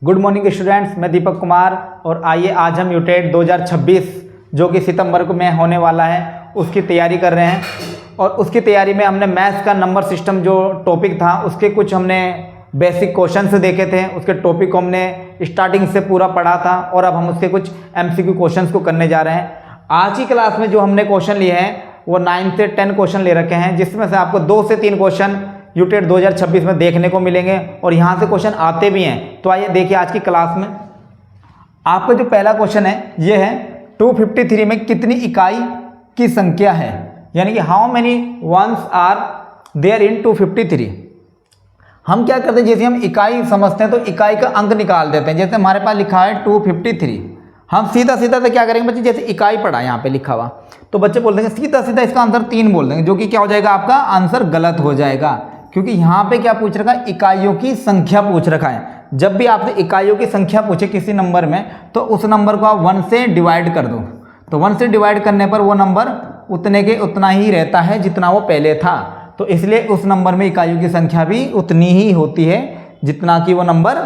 Good morning students, मैं दीपक कुमार और आइए आज हम यूटेट 2026 जो कि सितंबर को में होने वाला है उसकी तैयारी कर रहे हैं। और उसकी तैयारी में हमने मैथ्स का नंबर सिस्टम जो टॉपिक था उसके कुछ हमने बेसिक क्वेश्चंस देखे थे, उसके टॉपिक को हमने स्टार्टिंग से पूरा पढ़ा था और अब हम उसके कुछ MCQ क्वेश्चंस को करने जा रहे हैं। आज की क्लास में जो हमने क्वेश्चन लिए हैं वो 9 से 10 क्वेश्चन ले रखे हैं, जिसमें से आपको 2 से 3 क्वेश्चन यूटेट 2026 में देखने को मिलेंगे और यहाँ से क्वेश्चन आते भी हैं। तो आइए देखिए आज की क्लास में आपका जो पहला क्वेश्चन है ये है 253 में कितनी इकाई की संख्या है, यानी कि how many ones are there in 253। हम क्या करते हैं, जैसे हम इकाई समझते हैं तो इकाई का अंक निकाल देते हैं। जैसे हमारे पास लिखा है 253, हम सीधा सीधा से क्या करेंगे बच्चे, जैसे इकाई पढ़ा यहाँ पे लिखा हुआ तो बच्चे बोल देंगे सीधा सीधा इसका आंसर 3 बोल देंगे, जो कि क्या हो जाएगा, आपका आंसर गलत हो जाएगा। क्योंकि यहाँ पे क्या पूछ रखा है, इकाइयों की संख्या पूछ रखा है। जब भी आपसे इकाइयों की संख्या पूछे किसी नंबर में तो उस नंबर को आप 1 से डिवाइड कर दो, तो 1 से डिवाइड करने पर वो नंबर उतने के उतना ही रहता है जितना वो पहले था। तो इसलिए उस नंबर में इकाइयों की संख्या भी उतनी ही होती है जितना कि वो नंबर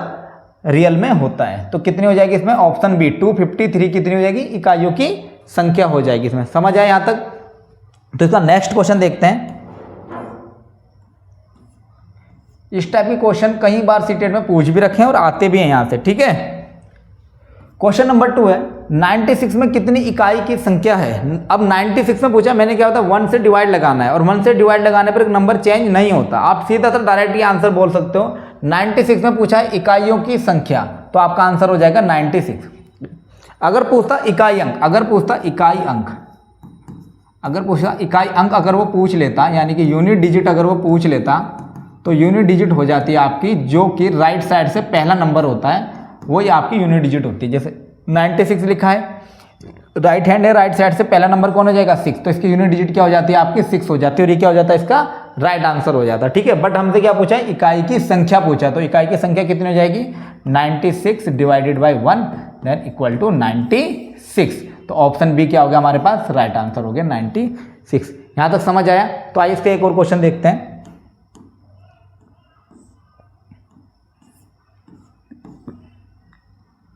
रियल में होता है। तो कितनी हो जाएगी इसमें, ऑप्शन बी 253 कितनी हो जाएगी, इकाइयों की संख्या हो जाएगी इसमें। समझ आए यहाँ तक? तो इसका नेक्स्ट क्वेश्चन देखते हैं। इस टाइप के क्वेश्चन कई बार सीटेट में पूछ भी रखे हैं और आते भी हैं यहाँ से, ठीक है। क्वेश्चन नंबर 2 है 96 में कितनी इकाई की संख्या है। अब 96 में पूछा, मैंने क्या होता है 1 से डिवाइड लगाना है और 1 से डिवाइड लगाने पर एक नंबर चेंज नहीं होता। आप सीधा सा डायरेक्ट ये आंसर बोल सकते हो। 96 में पूछा है इकाइयों की संख्या, तो आपका आंसर हो जाएगा 96। अगर पूछता इकाई अंक, अगर पूछता इकाई अंक, अगर पूछता इकाई अंक अगर वो पूछ लेता, यानी कि यूनिट डिजिट अगर वो पूछ लेता तो यूनिट डिजिट हो जाती है आपकी, जो कि राइट साइड से पहला नंबर होता है वही आपकी यूनिट डिजिट होती है। जैसे 96 लिखा है, राइट हैंड है, राइट साइड से पहला नंबर कौन हो जाएगा, 6, तो इसकी यूनिट डिजिट क्या हो जाती है आपकी 6 हो जाती है और ये क्या हो जाता है, इसका राइट आंसर हो जाता है, ठीक है। बट हमसे क्या पूछा है, इकाई की संख्या पूछा, तो इकाई की संख्या कितनी हो जाएगी 96 divided by 1 then equal to 96। तो ऑप्शन बी क्या हो गया हमारे पास, राइट आंसर हो गया 96। यहाँ तक समझ आया? तो आइए इसका एक और क्वेश्चन देखते हैं।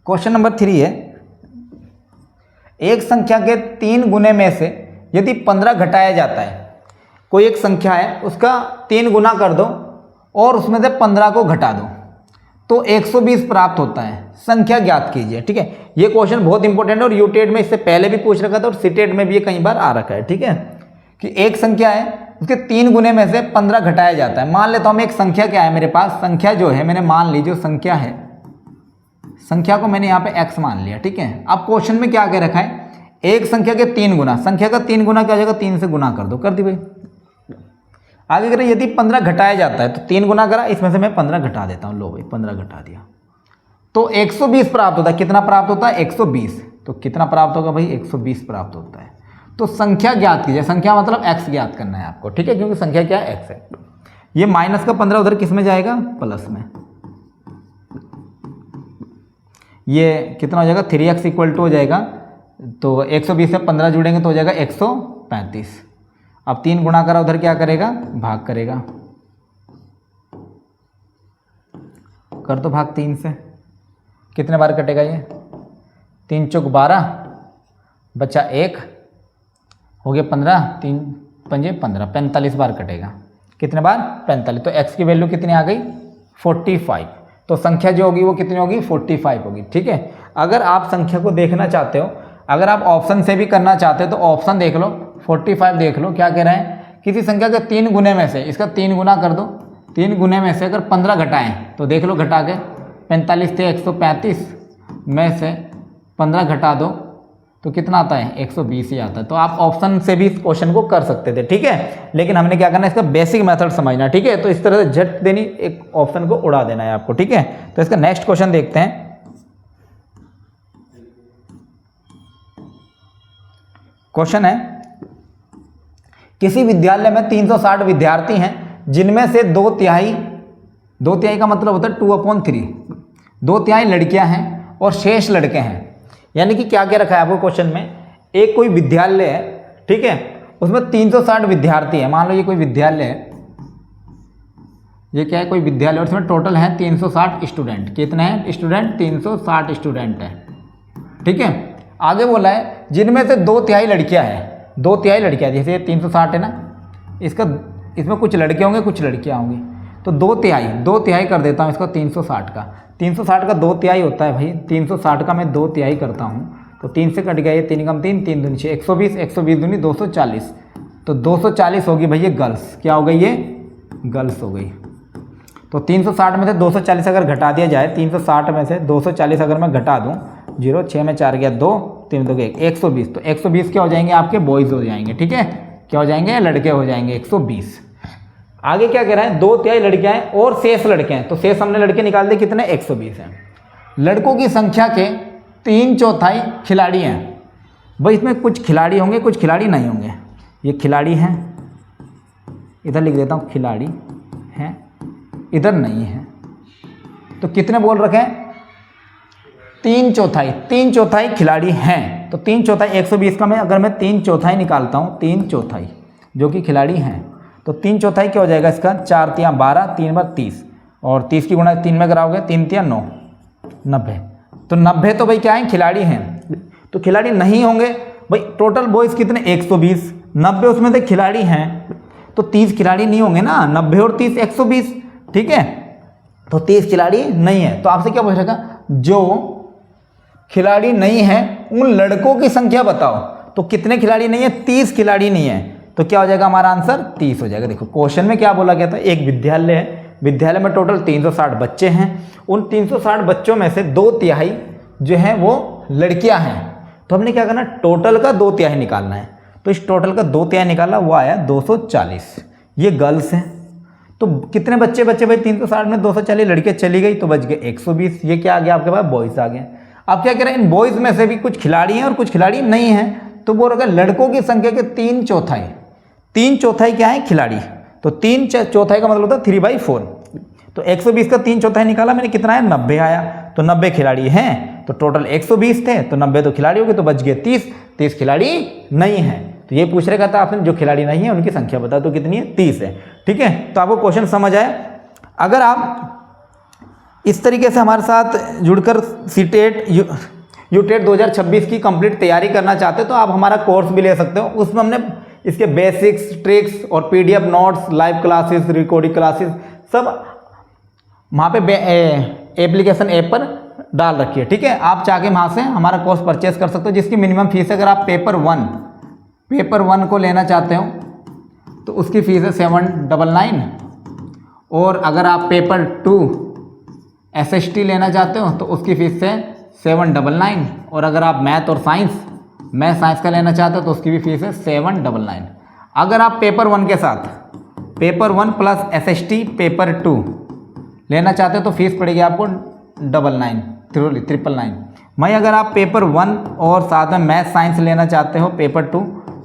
क्वेश्चन नंबर 3 है, एक संख्या के 3 गुने में से यदि 15 घटाया जाता है, कोई एक संख्या है उसका 3 गुना कर दो और उसमें से 15 को घटा दो तो 120 प्राप्त होता है, संख्या ज्ञात कीजिए, ठीक है। ये क्वेश्चन बहुत इंपॉर्टेंट है और यूटेट में इससे पहले भी पूछ रखा था और सीटेट में भी ये कई बार आ रखा है, ठीक है। कि एक संख्या है उसके 3 गुने में से 15 घटाया जाता है। मान लेता हूँ मैं एक संख्या क्या है मेरे पास, संख्या जो है मैंने मान ली, जो संख्या है, संख्या को मैंने यहाँ पे x मान लिया, ठीक है। अब क्वेश्चन में क्या कह रखा है, एक संख्या के 3 गुना, संख्या का 3 गुना क्या हो जाएगा, 3 से गुना कर दो, कर दी भाई। आगे करें, यदि 15 घटाया जाता है तो 3 गुना करा, इसमें से मैं 15 घटा देता हूँ, लो भाई 15 घटा दिया तो 120 प्राप्त होता है। कितना प्राप्त होता है, 120। तो कितना प्राप्त होगा भाई, 120 प्राप्त होता है। तो संख्या ज्ञात कीजिए, संख्या मतलब x ज्ञात करना है आपको, ठीक है, क्योंकि संख्या क्या है, x है। ये माइनस का 15 उधर किस में जाएगा, प्लस में। ये कितना हो जाएगा, 3x इक्वल टू हो जाएगा, तो 120 से 15 जुड़ेंगे तो हो जाएगा 135। अब 3 गुणा करा, उधर क्या करेगा, भाग करेगा, कर दो भाग 3 से, कितने बार कटेगा ये, 3 चौक 12 बचा 1 हो गया 15, 3 पंजे 15, 45 बार कटेगा। कितने बार, 45। तो x की वैल्यू कितनी आ गई, 45। तो संख्या जो होगी वो कितनी होगी, 45 होगी, ठीक है। अगर आप संख्या को देखना चाहते हो, अगर आप ऑप्शन से भी करना चाहते हो तो ऑप्शन देख लो, 45 देख लो, क्या कह रहे हैं, किसी संख्या के 3 गुने में से, इसका 3 गुना कर दो, 3 गुने में से अगर 15 घटाएं तो देख लो घटा के, 45 थे 135 में से 15 घटा दो तो कितना आता है, 120 ही आता है। तो आप ऑप्शन से भी इस क्वेश्चन को कर सकते थे, ठीक है, लेकिन हमने क्या करना है, इसका बेसिक मेथड समझना, ठीक है। तो इस तरह से झट देनी, एक ऑप्शन को उड़ा देना है आपको, ठीक है। तो इसका नेक्स्ट क्वेश्चन देखते हैं। क्वेश्चन है, किसी विद्यालय में 360 विद्यार्थी हैं जिनमें से 2/3 का मतलब होता है 2/3, 2/3 लड़कियां हैं और शेष लड़के हैं। यानी कि क्या क्या रखा है आपको क्वेश्चन में, एक कोई विद्यालय है, ठीक है, उसमें 360 विद्यार्थी है। मान लो ये कोई विद्यालय है, ये क्या है, कोई विद्यालय, और इसमें टोटल है 360 स्टूडेंट। कितने हैं स्टूडेंट? 360 स्टूडेंट हैं। ठीक है, आगे बोला है जिनमें से 2/3 लड़कियां हैं। 2/3 लड़कियां, जैसे 360 है ना, इसमें कुछ लड़के होंगे कुछ लड़कियां होंगी, तो 2/3 कर देता हूँ इसका 360 का। 360 का 2/3 होता है भाई, 360 का मैं 2/3 करता हूँ, तो 3 से कट गया ये, 3 कम 3, 3 दूनी 6, 120, 120 दूनी 240, तो 240 होगी भाई ये गर्ल्स। क्या हो गई ये? गर्ल्स हो गई। तो 360 में से 240 अगर घटा दिया जाए, 360 में से 240 अगर मैं घटा दूँ, 0 6 में 4 गया 2, 3 2 1, 120, तो 120 क्या हो जाएंगे आपके? बॉयज़ हो जाएंगे। ठीक है, क्या हो जाएंगे? लड़के हो जाएंगे 120। आगे क्या कह रहा है? 2/3 लड़कियां हैं और शेष लड़के हैं, तो शेष हमने लड़के निकाल दिए, कितने? 120 हैं। लड़कों की संख्या के 3/4 खिलाड़ी हैं। भाई इसमें कुछ खिलाड़ी होंगे कुछ खिलाड़ी नहीं होंगे। ये खिलाड़ी हैं, इधर लिख देता हूँ खिलाड़ी हैं, इधर नहीं है, तो कितने बोल रखे हैं? 3/4 खिलाड़ी हैं। तो 3/4 120 का मैं अगर मैं 3/4 निकालता हूँ, 3/4 जो कि खिलाड़ी हैं, तो 3/4 क्या हो जाएगा इसका? 4 3 12, 3 बार 30, और 30 की गुणा 3 में कराओगे, 3 3 9, 90। तो 90 तो भाई क्या है? खिलाड़ी हैं। तो खिलाड़ी नहीं होंगे भाई, टोटल बॉयज़ कितने? 120, 90 उसमें से खिलाड़ी हैं, तो 30 खिलाड़ी नहीं होंगे ना, 90 और 30 120। ठीक है, तो 30 खिलाड़ी नहीं है। तो आपसे क्या पूछ रखा? जो खिलाड़ी नहीं है उन लड़कों की संख्या बताओ। तो कितने खिलाड़ी नहीं है? 30 खिलाड़ी नहीं है। तो क्या हो जाएगा हमारा आंसर? 30 हो जाएगा। देखो क्वेश्चन में क्या बोला गया था? एक विद्यालय है, विद्यालय में टोटल 360 बच्चे हैं, उन 360 बच्चों में से 2/3 जो हैं वो लड़कियां हैं। तो हमने क्या करना? टोटल का 2/3 निकालना है। तो इस टोटल का 2/3 निकाला, वो आया 240। ये गर्ल्स हैं। तो कितने बच्चे बचे भाई? 360 में 240 लड़के चली गई, तो बच गए 120। ये क्या आ गया आपके पास? बॉयज़ आ गए। अब क्या कह रहे हैं? इन बॉयज़ में से भी कुछ खिलाड़ी हैं और कुछ खिलाड़ी नहीं हैं, तो वो अगर लड़कों की संख्या के 3/4, 3/4 क्या है? खिलाड़ी। तो 3/4 का मतलब होता है 3/4। तो 120 का 3/4 निकाला मैंने, कितना है? 90 आया। तो 90 खिलाड़ी हैं, तो टोटल 120 थे, तो 90 तो खिलाड़ी हो गए, तो बच गए 30। 30 खिलाड़ी नहीं हैं। तो ये पूछ रखा था आपने, जो खिलाड़ी नहीं है उनकी संख्या बताओ, तो कितनी है? 30 है। ठीक है, तो आपको क्वेश्चन समझ आया। अगर आप इस तरीके से हमारे साथ जुड़कर सीटेट यूटेट 2026 की कंप्लीट तैयारी करना चाहते हो, तो आप हमारा कोर्स भी ले सकते हो। उसमें हमने इसके बेसिक्स, ट्रिक्स और PDF notes, live classes, recording classes सब वहाँ पे एप्लीकेशन ऐप पर डाल रखी है। ठीक है, आप चाहे वहाँ से हमारा कोर्स परचेज कर सकते हो, जिसकी मिनिमम फीस है, अगर आप पेपर वन को लेना चाहते हो तो उसकी फ़ीस है 799, और अगर आप पेपर 2 SST लेना चाहते हो तो उसकी फ़ीस है 799, और अगर आप मैथ साइंस का लेना चाहते हो तो उसकी भी फीस है 799। अगर आप पेपर 1 के साथ पेपर 1 प्लस SST पेपर 2 लेना चाहते हो तो फीस पड़ेगी आपको 999। भाई अगर आप पेपर 1 और साथ में मैथ साइंस लेना चाहते हो पेपर 2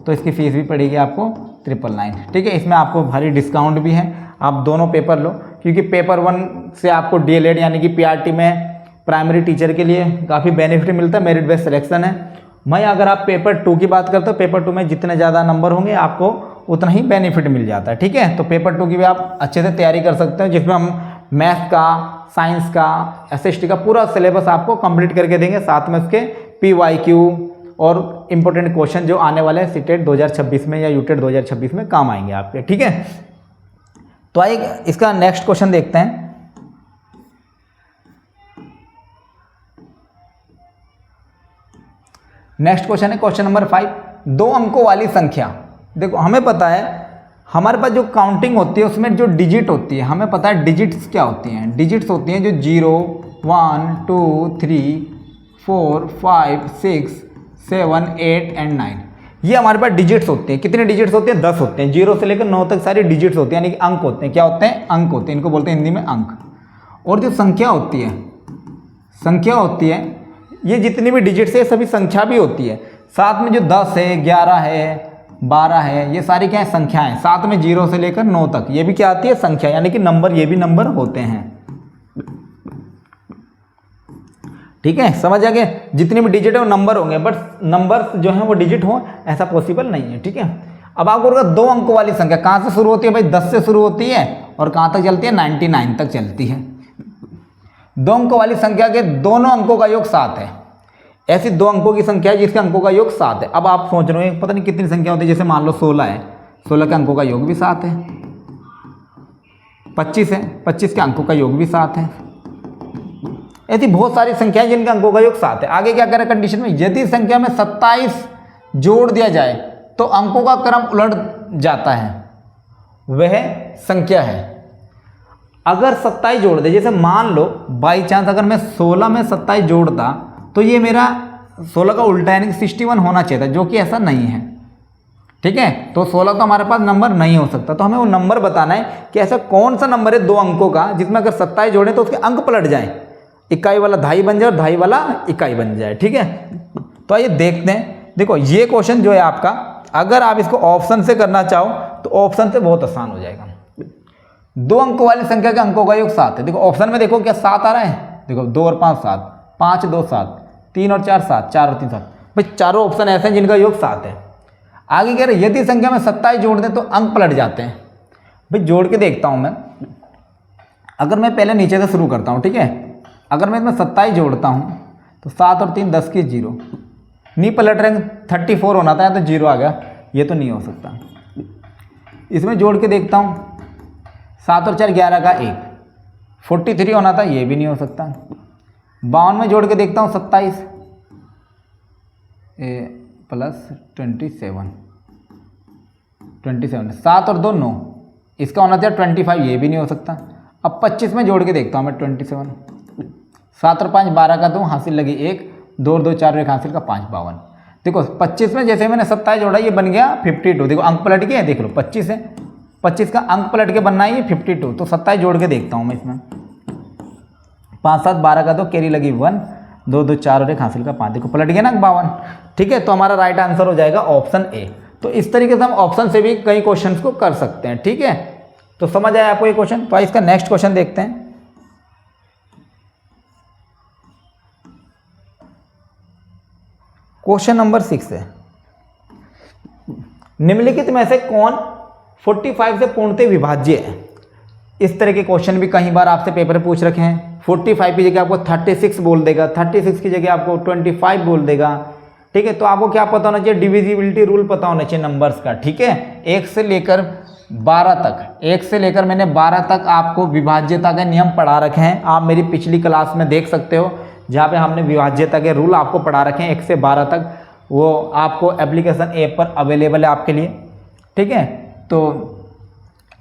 तो इसकी फ़ीस भी पड़ेगी आपको 999। ठीक है, इसमें आपको भारी डिस्काउंट भी है, आप दोनों पेपर लो, क्योंकि पेपर 1 से आपको DLED यानी कि PRT में प्राइमरी टीचर के लिए काफ़ी बेनिफिट मिलता है, मेरिट बेस्ड सिलेक्शन है। भाई अगर आप पेपर 2 की बात करते हो, पेपर 2 में जितने ज़्यादा नंबर होंगे आपको उतना ही बेनिफिट मिल जाता है। ठीक है, तो पेपर 2 की भी आप अच्छे से तैयारी कर सकते हो, जिसमें हम मैथ का, साइंस का, SST का पूरा सिलेबस आपको कंप्लीट करके देंगे, साथ में उसके PYQ और इम्पोर्टेंट क्वेश्चन जो आने वाले हैं सीटेट 2026 में या यूटेट 2026 में काम आएंगे आपके। ठीक है, तो आइए इसका नेक्स्ट क्वेश्चन देखते हैं। नेक्स्ट क्वेश्चन है क्वेश्चन नंबर 5, 2 अंकों वाली संख्या। देखो हमें पता है हमारे पास जो काउंटिंग होती है उसमें जो डिजिट होती है, हमें पता है डिजिट्स क्या होती हैं। डिजिट्स होती हैं जो 0 1 2 3 4 5 6 7 8 एंड 9, ये हमारे पास डिजिट्स होते हैं। कितने डिजिट्स होते हैं? 10 होते हैं। 0 से लेकर 9 तक सारी डिजिट्स होती हैं, यानी कि अंक होते हैं। क्या होते हैं? अंक होते हैं, इनको बोलते हैं हिंदी में अंक। और जो संख्या होती है ये जितनी भी डिजिट्स है सभी संख्या भी होती है। साथ में जो 10 है, 11 है, 12 है, ये सारी क्या है? संख्याएं। साथ में 0 से लेकर 9 तक ये भी क्या आती है? संख्या, यानी कि नंबर, ये भी नंबर होते हैं। ठीक है, समझ आ गया? जितनी भी डिजिट है वो नंबर होंगे, बट नंबर्स जो हैं वो डिजिट हो ऐसा पॉसिबल नहीं है। ठीक है, अब आपको 2 अंकों वाली संख्या कहाँ से शुरू होती है? भाई 10 से शुरू होती है और कहाँ तक चलती है, 99 तक चलती है। 2 अंकों वाली संख्या के दोनों अंकों का योग 7 है। ऐसी 2 अंकों की संख्या है जिसके अंकों का योग 7 है। अब आप सोच रहे हो पता नहीं कितनी संख्या होती है, जैसे मान लो 16 है, 16 के अंकों का योग भी 7 है। 25 है, 25 के अंकों का योग भी 7 है। ऐसी बहुत सारी संख्याएं जिनके अंकों का योग 7 है। आगे क्या करें कंडीशन में, यदि संख्या में 27 जोड़ दिया जाए तो अंकों का क्रम उलट जाता है, वह संख्या है। अगर 27 जोड़ दे, जैसे मान लो बाई चांस अगर मैं 16 में 27 जोड़ता तो ये मेरा 16 का उल्टा यानी 61 होना चाहिए था, जो कि ऐसा नहीं है। ठीक है, तो 16 तो हमारे पास नंबर नहीं हो सकता। तो हमें वो नंबर बताना है कि ऐसा कौन सा नंबर है 2 अंकों का जिसमें अगर 27 जोड़े तो उसके अंक पलट जाए, इकाई वाला धाई बन जाए और धाई वाला इकाई बन जाए। ठीक है, तो आइए देखते हैं। देखो ये क्वेश्चन जो है आपका, अगर आप इसको ऑप्शन से करना चाहो तो ऑप्शन से बहुत आसान हो जाएगा। 2 अंकों वाली संख्या के अंकों का योग 7 है। देखो ऑप्शन में देखो क्या 7 आ रहा है, देखो 2 और 5 7, 5 2 7, 3 और 4 7, 4 और 3 7। भाई चारों ऑप्शन ऐसे हैं जिनका योग 7 है। आगे कह रहे यदि संख्या में 27 जोड़ दें तो अंक पलट जाते हैं। भाई जोड़ के देखता हूं मैं, अगर मैं पहले नीचे से शुरू करता हूं, ठीक है, अगर मैं इसमें 27 जोड़ता हूं तो 7 और 3 10 की 0, नहीं पलट रहे, 34 होना था तो 0 आ गया, ये तो नहीं हो सकता। इसमें जोड़ के देखता हूं 7 और 4 11 का 1, 43 होना था, ये भी नहीं हो सकता। 52 में जोड़ के देखता हूँ 27 प्लस 27, 7 और 2 9, इसका होना चाहिए 25, ये भी नहीं हो सकता। अब 25 में जोड़ के देखता हूँ मैं 27, 7 और 5 12 का 2, हासिल लगी 1, 2 और 2 4 और 1 हासिल का 5 52। देखो 25 में जैसे मैंने 27 जोड़ा ये बन गया 52। देखो अंक पलट के देख लो, 25 है, 25 का अंक पलट के बनना है ये 52। तो 27 जोड़ के देखता हूँ मैं इसमें, 5 7 12 का 2, कैरी लगी 1, 2 2 4 और 1 हासिल का 5। देखो पलट गया ना 52। ठीक है, तो हमारा राइट आंसर हो जाएगा ऑप्शन ए। तो इस तरीके से हम ऑप्शन से भी कई क्वेश्चंस को कर सकते हैं। ठीक है, तो समझ आया आपको ये क्वेश्चन। तो इसका नेक्स्ट क्वेश्चन देखते हैं। क्वेश्चन नंबर 6 है, निम्नलिखित में से कौन 45 से पूर्णतः विभाज्य है। इस तरह के क्वेश्चन भी कई बार आपसे पेपर में पूछ रखे हैं। 45 की जगह आपको 36 बोल देगा, 36 की जगह आपको 25 बोल देगा। ठीक है, तो आपको क्या पता होना चाहिए, डिविजिबिलिटी रूल पता होना चाहिए नंबर्स का। ठीक है, 1 से लेकर 12 तक, 1 से लेकर मैंने 12 तक आपको विभाज्यता के नियम पढ़ा रखे हैं। आप मेरी पिछली क्लास में देख सकते हो, जहाँ पे हमने विभाज्यता के रूल आपको पढ़ा रखे हैं 1 से 12 तक। वो आपको एप्लीकेशन ऐप पर अवेलेबल है आपके लिए। ठीक है, तो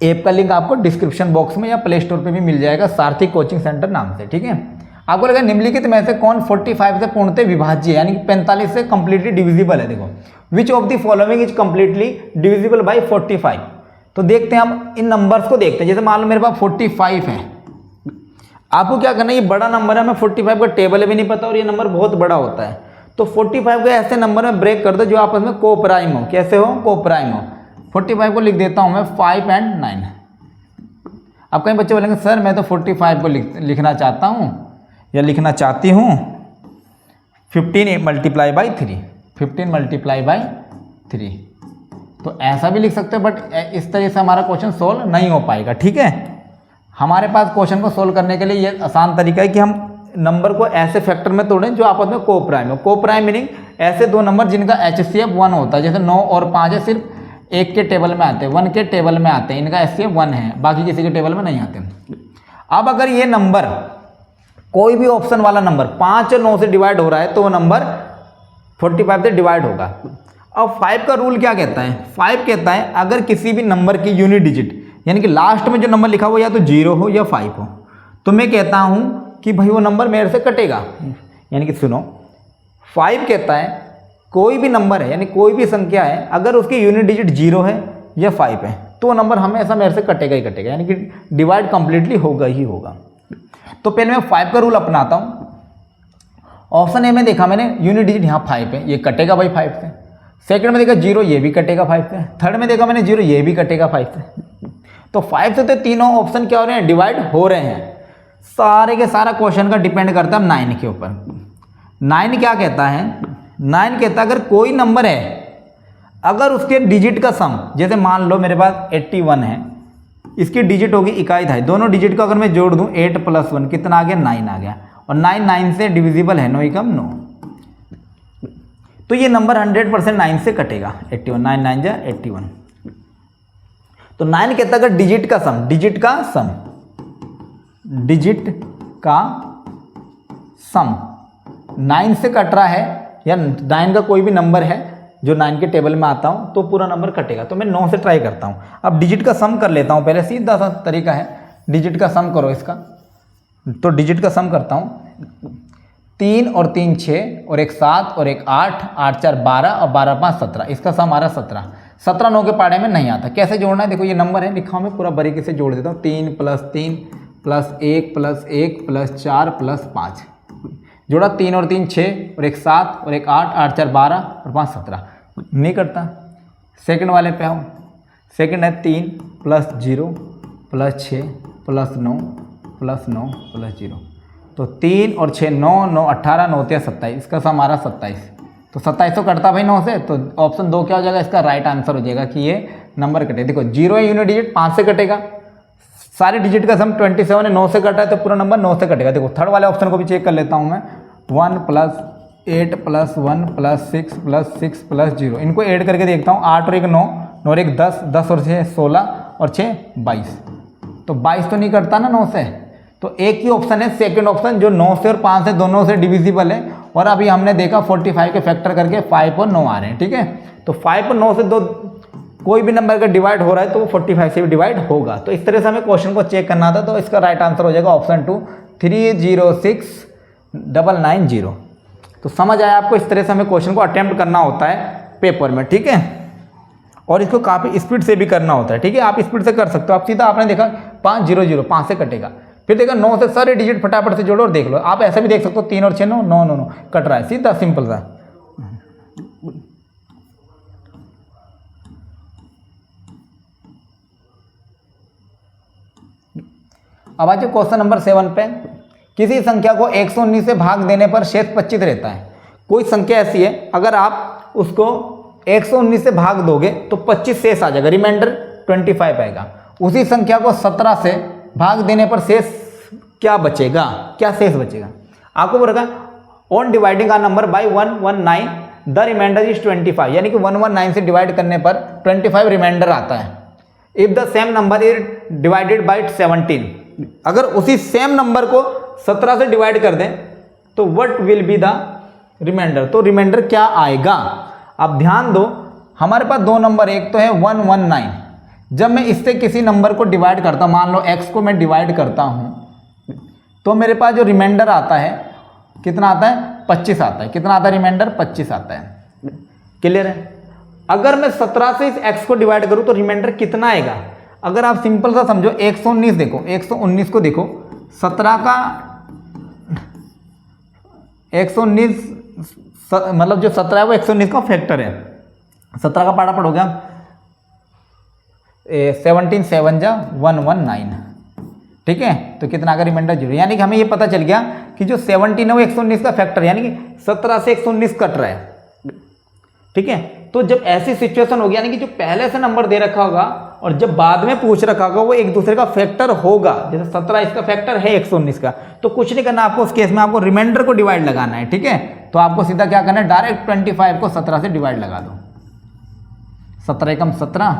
ऐप का लिंक आपको डिस्क्रिप्शन बॉक्स में या प्ले स्टोर पे भी मिल जाएगा, सारथी कोचिंग सेंटर नाम से। ठीक है, आपको लगा निम्नलिखित में से कौन 45 से पूर्णतः विभाज्य है, यानी कि 45 से कंप्लीटली डिविजिबल है। देखो which of the following is completely divisible by 45। तो देखते हैं हम इन नंबर्स को देखते हैं। जैसे मान लो मेरे पास 45 है, आपको क्या करना है, ये बड़ा नंबर है, हमें 45 का टेबल भी नहीं पता और ये नंबर बहुत बड़ा होता है। तो 45 को ऐसे नंबर में ब्रेक कर दो जो आपस में कोप्राइम हो। कैसे हो, कोप्राइम हो। 45 को लिख देता हूं मैं 5 और 9। अब कई बच्चे बोलेंगे सर मैं तो 45 को लिखना चाहता हूं या लिखना चाहती हूं 15 मल्टीप्लाई बाई 3, 15 मल्टीप्लाई बाई 3। तो ऐसा भी लिख सकते हो, बट इस तरह से हमारा क्वेश्चन सोल्व नहीं हो पाएगा। ठीक है, हमारे पास क्वेश्चन को सोल्व करने के लिए ये आसान तरीका है कि हम नंबर को ऐसे फैक्टर में तोड़ें जो आपस में कोप्राइम हो। कोप्राइम मीनिंग ऐसे दो नंबर जिनका HCF 1 होता है। जैसे 9 और 5 है, सिर्फ 1 के टेबल में आते हैं, 1 के टेबल में आते हैं, इनका HCF 1 है, बाकी किसी के टेबल में नहीं आते। अब अगर ये नंबर कोई भी ऑप्शन वाला नंबर 5 और 9 से डिवाइड हो रहा है तो वो नंबर 45 से डिवाइड होगा। अब 5 का रूल क्या कहता है, 5 कहता है अगर किसी भी नंबर की यूनिट डिजिट यानी कि लास्ट में जो नंबर लिखा हो या तो 0 हो या 5 हो, तो मैं कहता हूं कि भाई वो नंबर मेरे से कटेगा। यानी कि सुनो, 5 कहता है कोई भी नंबर है यानी कोई भी संख्या है, अगर उसकी यूनिट डिजिट 0 है या 5 है तो वो नंबर हमेशा मेरे से कटेगा ही कटेगा, यानी कि डिवाइड कंप्लीटली होगा ही होगा। तो पहले मैं 5 का रूल अपनाता हूं। ऑप्शन ए में देखा मैंने यूनिट डिजिट यहाँ 5 है, ये कटेगा भाई 5 से। सेकंड में देखा 0, ये भी कटेगा 5 से। थर्ड में देखा मैंने 0, ये भी कटेगा 5 से। तो 5 से तो तीनों ऑप्शन क्या हो रहे हैं, डिवाइड हो रहे हैं। सारे के सारा क्वेश्चन का डिपेंड करता है 9 के ऊपर। 9 क्या कहता है, 9 कहता है अगर कोई नंबर है, अगर उसके डिजिट का सम, जैसे मान लो मेरे पास 81 है, इसकी डिजिट होगी इकाई दहाई, दोनों डिजिट को अगर मैं जोड़ दूं 8 + 1 कितना आ गया 9 आ गया, और 9 9 से डिविजिबल है, 9 एकम 9, तो ये नंबर 100% 9 से कटेगा। 81 9 9 जा 81। तो 9 कहता है डिजिट का सम, डिजिट का सम, डिजिट का सम 9 से कट रहा है या 9 का कोई भी नंबर है जो 9 के टेबल में आता हूं तो पूरा नंबर कटेगा। तो मैं 9 से ट्राई करता हूं। अब डिजिट का सम कर लेता हूं, पहले सीधा सा तरीका है, डिजिट का सम करो इसका। तो डिजिट का सम करता हूं, 3 और 3 6 और 1 7 और 1 8, 8 4 12 और 12 5 17, इसका सम आ रहा 17। 17 9 के पाड़े में नहीं आता, कैसे जोड़ना है देखो, ये नंबर है लिखा हूं मैं, पूरा बारीकी से जोड़ देता हूँ। 3 + 3 + 1 + 1 + 4 + 5 जोड़ा, 3 और 3 6 और 1 7 और 1 8, 8 4 12 और 5 17, नहीं करता। सेकंड वाले पे आओ, सेकंड है 3 + 0 + 6 + 9 + 9 + 0, तो 3 और 6 9 9 18 9 3 27, इसका सम हमारा 27। तो 27 तो कटता भाई 9 से, तो ऑप्शन 2 क्या हो जाएगा, इसका राइट आंसर हो जाएगा कि ये नंबर कटे। देखो 0 है यूनिट डिजिट, 5 से कटेगा, सारे डिजिट का सम 27 है, 9 से कटा है तो पूरा नंबर 9 से कटेगा। देखो थर्ड वाले ऑप्शन को भी चेक कर लेता हूँ मैं, 1 + 8 + 1 + 6 + 6 + 0, इनको ऐड करके देखता हूँ, 8 और 1 9, 9 और 1 10, 10 और 6 16 और 6 22, तो 22 तो नहीं करता ना 9 से। तो एक ही ऑप्शन है सेकंड ऑप्शन जो 9 से और 5 से दोनों से डिविजिबल है, और अभी हमने देखा 45 के फैक्टर करके 5 और 9 आ रहे हैं, ठीक है। तो 5 और 9 से दो कोई भी नंबर का डिवाइड हो रहा है तो वो 45 से भी डिवाइड होगा। तो इस तरह से हमें क्वेश्चन को चेक करना था, तो इसका राइट आंसर हो जाएगा ऑप्शन 2 306990। तो समझ आया आपको, इस तरह से हमें क्वेश्चन को अटेम्प्ट करना होता है पेपर में, ठीक है, और इसको काफ़ी स्पीड से भी करना होता है, ठीक है। आप स्पीड से कर सकते हो, आप सीधा आपने देखा 5 0 0 5 से कटेगा, फिर देखा 9 से सारे डिजिट फटाफट से जोड़ो और देख लो। आप ऐसा भी देख सकते हो 3 और 6 9 9 9 9 कट रहा है, सीधा सिंपल सा। अब आज क्वेश्चन नंबर 7 पे, किसी संख्या को 119 से भाग देने पर शेष 25 रहता है। कोई संख्या ऐसी है, अगर आप उसको 119 से भाग दोगे तो 25 शेष आ जाएगा, रिमाइंडर 25 आएगा। उसी संख्या को 17 से भाग देने पर शेष क्या बचेगा, क्या शेष बचेगा? आपको बोलेगा on dividing a number by 119 the remainder is 25, यानी कि 119 से डिवाइड करने पर 25 रिमाइंडर आता है। If the same number is divided by 17, अगर उसी सेम नंबर को 17 से डिवाइड कर दें तो what will be the remainder, तो रिमाइंडर क्या आएगा? अब ध्यान दो, हमारे पास दो नंबर, एक तो है 119, जब मैं इससे किसी नंबर को डिवाइड करता हूं, मान लो x को मैं डिवाइड करता हूं, तो मेरे पास जो रिमाइंडर आता है कितना आता है? 25 आता है। कितना आता है रिमाइंडर? 25 आता है। क्लियर है? अगर मैं 17 से इस x को डिवाइड करूं तो रिमाइंडर कितना आएगा? अगर आप सिंपल सा समझो, 119 देखो, 119 को देखो, 17 का 119 मतलब जो 17 है वो 119 का फैक्टर है। 17 का पाड़ा पढ़ोगे आप, 17 7 जा 119, ठीक है। तो कितना का रिमाइंडर 0, यानी कि हमें ये पता चल गया कि जो 17 है वो 119 का फैक्टर, यानी कि 17 से 119 कट रहा है, ठीक है। तो जब ऐसी सिचुएशन होगी, यानी कि जो पहले से नंबर दे रखा होगा और जब बाद में पूछ रखा होगा वो एक दूसरे का फैक्टर होगा, जैसे 17 इसका फैक्टर है 119 का, तो कुछ नहीं करना आपको, उस केस में आपको रिमाइंडर को डिवाइड लगाना है, ठीक है। तो आपको सीधा क्या करना है, डायरेक्ट 25 को 17 से डिवाइड लगा दो। 17 एकम 17,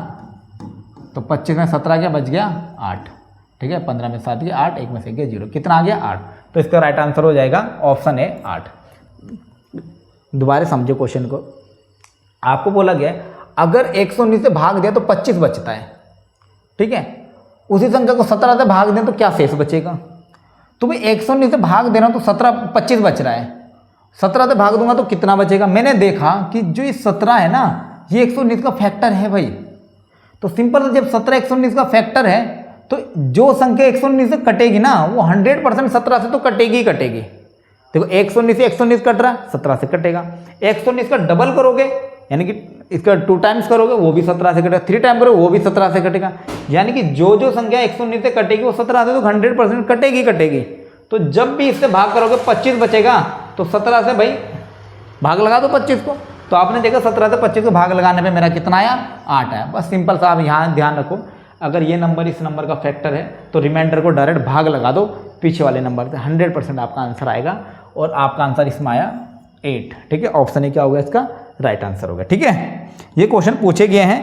तो 25 में 17 क्या बच गया? 8, ठीक है। 15 में 7 गया 8, 1 में से गया 0, कितना आ गया? 8। तो इसका राइट आंसर हो जाएगा ऑप्शन ए 8। दोबारा समझो क्वेश्चन को, आपको बोला गया अगर 119 से भाग दिया तो 25 बचता है, ठीक है। उसी संख्या को 17 से भाग दें तो क्या शेष बचेगा? तो भाई 119 से भाग देना तो 25 बच रहा है, 17 से भाग दूंगा तो कितना बचेगा? मैंने देखा कि जो ये 17 है ना, ये 119 का फैक्टर है भाई। तो सिंपल, जब 17 119 का फैक्टर है तो जो संख्या 119 से कटेगी ना वो 100% 17 से तो कटेगी ही कटेगी। देखो 119 से 119 कट रहा है, 17 से कटेगा। 119 का डबल करोगे, यानी कि इसका 2 टाइम्स करोगे, वो भी 17 से कटेगा। 3 टाइम करोगे, वो भी 17 से कटेगा। यानी कि जो संख्या 119 से कटेगी वो 17 से तो 100% कटेगी कटेगी। तो जब भी इससे भाग करोगे 25 बचेगा, तो 17 से भाई भाग लगा दो 25 को। तो आपने देखा 17 से 25 को भाग लगाने पे मेरा कितना आया? 8 आया। बस सिंपल सा आप यहाँ ध्यान रखो, अगर ये नंबर इस नंबर का फैक्टर है तो रिमाइंडर को डायरेक्ट भाग लगा दो पीछे वाले नंबर से, 100% आपका आंसर आएगा। और आपका आंसर इसमें आया 8, ठीक है। ऑप्शन ए क्या होगा इसका राइट आंसर होगा, ठीक है। ये क्वेश्चन पूछे गए हैं,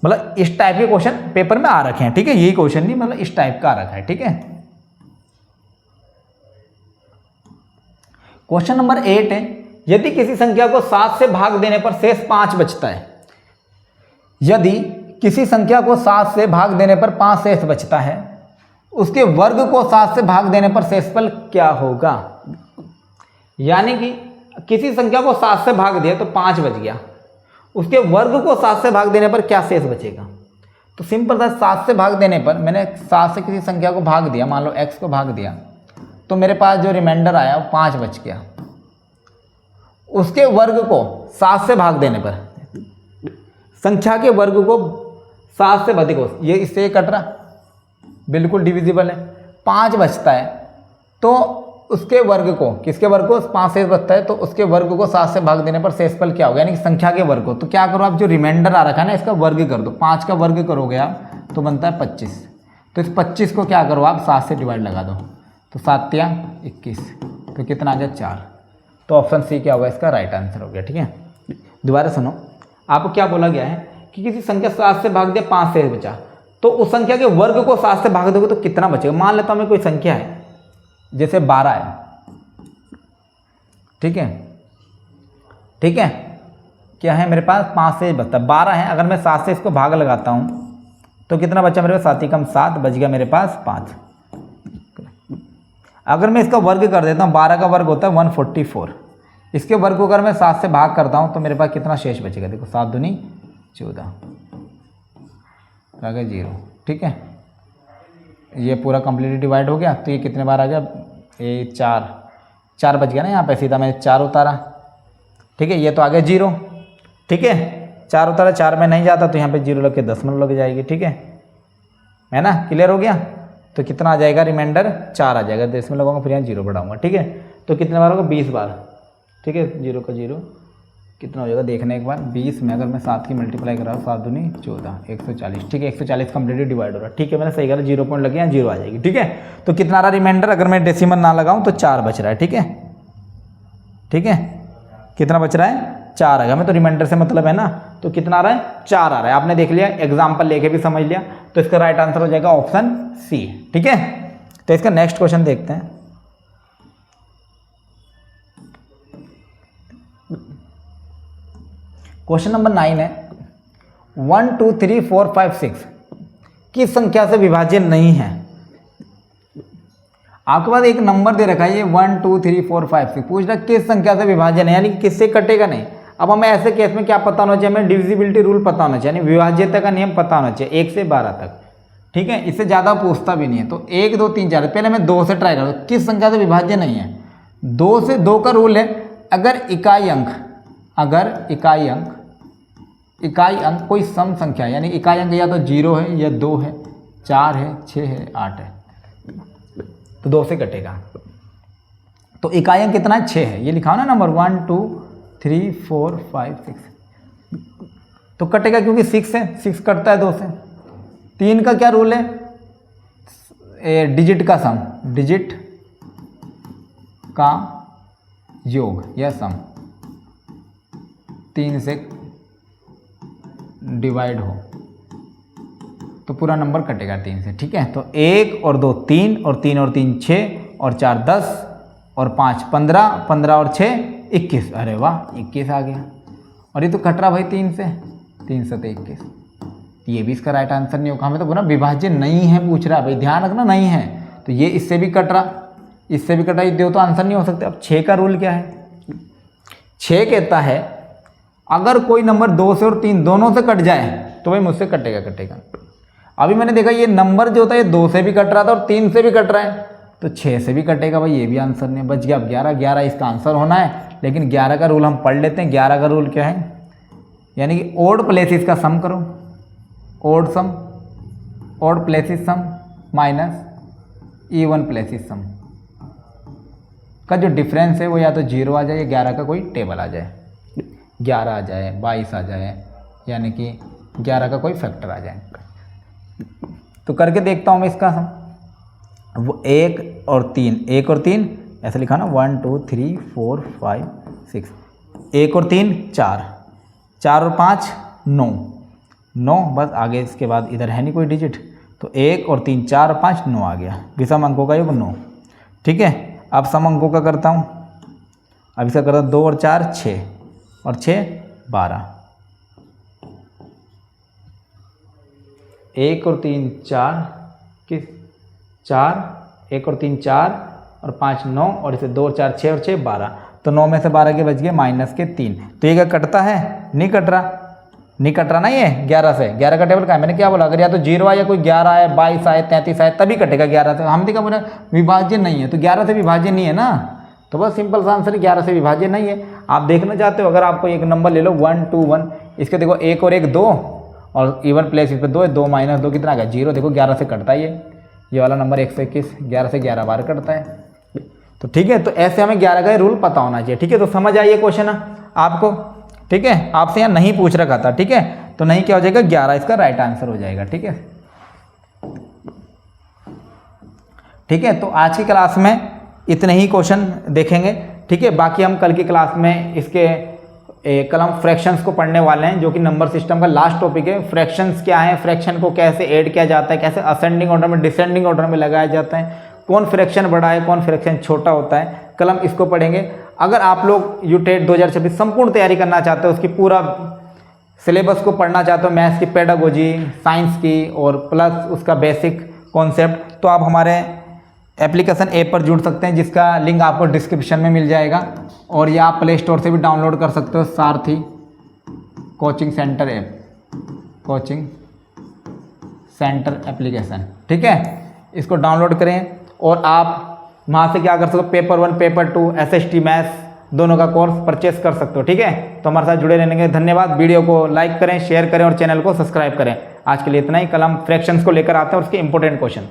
मतलब इस टाइप के क्वेश्चन पेपर में आ रखे हैं, ठीक है। यही क्वेश्चन नहीं, मतलब इस टाइप का आ रखा है, ठीक है। क्वेश्चन नंबर 8 है, यदि किसी संख्या को 7 से भाग देने पर शेष 5 बचता है, यदि किसी संख्या को 7 से भाग देने पर 5 शेष बचता है, उसके वर्ग को 7 से भाग देने पर शेषफल क्या होगा। यानी कि किसी संख्या को 7 से भाग दिया तो 5 बच गया, उसके वर्ग को 7 से भाग देने पर क्या शेष बचेगा। तो सिंपल था, 7 से भाग देने पर मैंने 7 से किसी संख्या को भाग दिया, मान लो x को भाग दिया, तो मेरे पास जो रिमाइंडर आया वो 5 बच गया। उसके वर्ग को 7 से भाग देने पर, संख्या के वर्ग को 7 से अधिक हो, ये इससे कट रहा, बिल्कुल डिविजिबल है, 5 बचता है, तो उसके वर्ग को, किसके वर्ग को 5 शेष बचता है, तो उसके वर्ग को 7 से भाग देने पर शेषफल क्या होगा, यानी कि संख्या के वर्ग को। तो क्या करो आप, जो रिमाइंडर आ रखा है ना इसका वर्ग कर दो, 5 का वर्ग करोगे आप तो बनता है 25। तो इस 25 को क्या करो आप 7 से डिवाइड लगा दो, तो 7 या 21, तो कितना आ गया 4। तो ऑप्शन सी क्या होगा इसका राइट आंसर हो गया, ठीक है। दोबारा सुनो, आपको क्या बोला गया है कि किसी संख्या 7 से भाग दिया 5 शेष बचा, तो उस संख्या के वर्ग को 7 से भाग दोगे तो कितना बचेगा। मान लेता हूं मैं कोई संख्या है जैसे 12 है, ठीक है, ठीक है, क्या है मेरे पास 5 से बचता 12 है, अगर मैं 7 से इसको भाग लगाता हूं तो कितना बचा मेरे पास, 7 ही कम 7, बच गया मेरे पास 5। अगर मैं इसका वर्ग कर देता हूं, 12 का वर्ग होता है 144, इसके वर्ग को अगर मैं 7 से भाग करता हूं तो मेरे पास कितना शेष बचेगा, देखो 7 दूनी 14, आ गया 0, ठीक है। ये पूरा कंप्लीटली डिवाइड हो गया, तो ये कितने बार आ गया, ये 4 बच गया ना यहाँ पे, सीधा मैं 4 उतारा, ठीक है। ये तो आ गया 0, ठीक है, 4 उतारा, 4 में नहीं जाता तो यहाँ पे 0 लग के 10 लग जाएगी, ठीक है ना, क्लियर हो गया। तो कितना आ जाएगा रिमाइंडर 4 आ जाएगा, 10 में लगाऊंगा फिर यहाँ 0 बढ़ाऊंगा, ठीक है। तो कितने बार होगा 20 बार, ठीक है, 0 का 0 कितना हो जाएगा देखने एक बार, 20 में अगर मैं 7 की मल्टीप्लाई कर रहा हूँ, 7 दूनी 14, 140, ठीक है, 140 कंप्लीटली डिवाइड हो रहा है, ठीक है, मैंने सही करा, 0 पॉइंट लगे यहाँ 0 आ जाएगी, ठीक है। तो कितना रहा रिमाइंडर, अगर मैं डेसिमल ना लगाऊं तो 4 बच रहा है, ठीक है, ठीक है, कितना बच रहा है 4 आ गया, मैं तो रिमाइंडर से मतलब है ना, तो कितना आ रहा है 4 आ रहा है। आपने देख लिया, एग्जाम्पल लेके भी समझ लिया, तो इसका राइट आंसर हो जाएगा ऑप्शन सी, ठीक है। तो इसका नेक्स्ट क्वेश्चन देखते हैं। क्वेश्चन नंबर 9 है, 1 2 3 4 5 6 किस संख्या से विभाज्य नहीं है। आपके पास एक नंबर दे रखा है, ये 1 2 3 4 5 6 पूछ रहा है किस संख्या से विभाज्य नहीं, यानी कि किससे कटेगा नहीं। अब हमें ऐसे केस में क्या पता होना चाहिए, हमें डिविजिबिलिटी रूल पता होना चाहिए, यानी विभाज्यता का नियम पता होना चाहिए 1 से 12 तक, ठीक है। इससे ज़्यादा पूछता भी नहीं है। तो 1 2 3 4, पहले मैं 2 से ट्राई करूँ, किस संख्या से विभाज्य नहीं है। 2 से 2 का रूल है, अगर इकाई अंक कोई सम संख्या, यानी इकाई अंक या तो 0 है या 2 है, 4 है, 6 है, 8 है, तो 2 से कटेगा। तो इकाई अंक कितना है 6 है, ये लिखा हो ना नंबर 1 2 3 4 5 6, तो कटेगा क्योंकि 6 है, 6 कटता है 2 से। 3 का क्या रूल है, डिजिट का सम, डिजिट का योग या सम 3 से डिवाइड हो तो पूरा नंबर कटेगा 3 से, ठीक है। तो 1 और 2 3 और 3 और 3 6 और 4 10 और 5 15, 15 और 6 21, अरे वाह 21 आ गया। और ये तो कट रहा भाई 3 से, 3 से तो 21, ये भी इसका राइट आंसर नहीं होगा। हमें तो बोला विभाज्य नहीं है पूछ रहा है भाई, ध्यान रखना नहीं है, तो ये इससे भी कट रहा, इससे भी कट रहा, ये दो तो आंसर नहीं हो सकते। अब 6 का रूल क्या है, 6 कहता है अगर कोई नंबर 2 से और 3 दोनों से कट जाए तो भाई मुझसे कटेगा। अभी मैंने देखा ये नंबर जो होता है ये 2 से भी कट रहा था और 3 से भी कट रहा है, तो 6 से भी कटेगा भाई, ये भी आंसर नहीं, बच गया। अब 11 इसका आंसर होना है, लेकिन 11 का रूल हम पढ़ लेते हैं। 11 का रूल क्या है, यानी कि ओड प्लेसेस का सम करो, ओड प्लेसेस सम माइनस इवन प्लेसेस सम का जो डिफरेंस है वो या तो 0 आ जाए या 11 का कोई टेबल आ जाए, 11 आ जाए, 22 आ जाए, यानी कि 11 का कोई फैक्टर आ जाए। तो करके देखता हूँ मैं इसका सम। वो 1 और 3, 1 और 3 ऐसे लिखा ना, 1 2 3 4 5 6, 1 और 3 4, 4 और 5 9, 9 बस, आगे इसके बाद इधर है नहीं कोई डिजिट, तो 1 और 3 4 और 5 9 आ गया, विषम अंकों का योग 9। ठीक है, अब सम अंकों का करता हूँ। अब इसका करता हूँ 2 और 4 6 और 6 12, 1 और 3 4 किस 4, 1 और 3 4 और 5 9 और इसे 2 और 4 6 और 6 12, तो 9 में से 12 के बच गए माइनस के 3। तो ये क्या कटता है? नहीं कट रहा, नहीं कट रहा ना ये 11 से। 11 का टेबल का है, मैंने क्या बोला, अगर या तो 0 आए या कोई 11 आए 22 आए 33 आए तभी कटेगा 11 से। हम देखा बोला विभाज्य नहीं है, तो 11 से विभाज्य नहीं है ना, तो बस सिंपल सा आंसर 11 से विभाज्य नहीं है। आप देखना चाहते हो, अगर आपको एक नंबर ले लो 1 2 1, इसके देखो 1 और 1 2 और इवन प्लेस इस पर 2 है, 2 माइनस 2 कितना आ गया 0, देखो 11 से कटता है ये वाला नंबर 121, 11 से 11 बार कटता है। तो ठीक है, तो ऐसे हमें 11 का रूल पता होना चाहिए। ठीक है, तो समझ आइए क्वेश्चन आपको। ठीक है, आपसे यहाँ नहीं पूछ रखा था। ठीक है, तो नहीं क्या हो जाएगा 11 इसका राइट आंसर हो जाएगा। ठीक है, ठीक है, तो आज की क्लास में इतने ही क्वेश्चन देखेंगे। ठीक है, बाकी हम कल की क्लास में इसके कल हम फ्रैक्शंस को पढ़ने वाले हैं, जो कि नंबर सिस्टम का लास्ट टॉपिक है। फ्रैक्शंस क्या है, फ्रैक्शन को कैसे ऐड किया जाता है, कैसे असेंडिंग ऑर्डर में डिसेंडिंग ऑर्डर में लगाया जाता है, कौन फ्रैक्शन बड़ा है कौन फ्रैक्शन छोटा होता है, कल हम इसको पढ़ेंगे। अगर आप लोग यूटेट 2026 संपूर्ण तैयारी करना चाहते हो, उसकी पूरा सिलेबस को पढ़ना चाहते हो, मैथ्स की पेडागोजी, साइंस की और प्लस उसका बेसिक कॉन्सेप्ट, तो आप हमारे एप्लीकेशन ऐप पर जुड़ सकते हैं, जिसका लिंक आपको डिस्क्रिप्शन में मिल जाएगा, और या आप प्ले स्टोर से भी डाउनलोड कर सकते हो सारथी coaching centre app, coaching centre application. ठीक है, इसको डाउनलोड करें और आप वहाँ से क्या कर सकते हो, पेपर 1 पेपर 2 SST मैथ्स दोनों का कोर्स परचेस कर सकते हो। ठीक है, तो हमारे साथ जुड़े रहने के धन्यवाद। वीडियो को लाइक करें, शेयर करें और चैनल को सब्सक्राइब करें। आज के लिए इतना ही, कल हम फ्रैक्शंस को लेकर आते हैं और उसके इंपॉर्टेंट क्वेश्चन।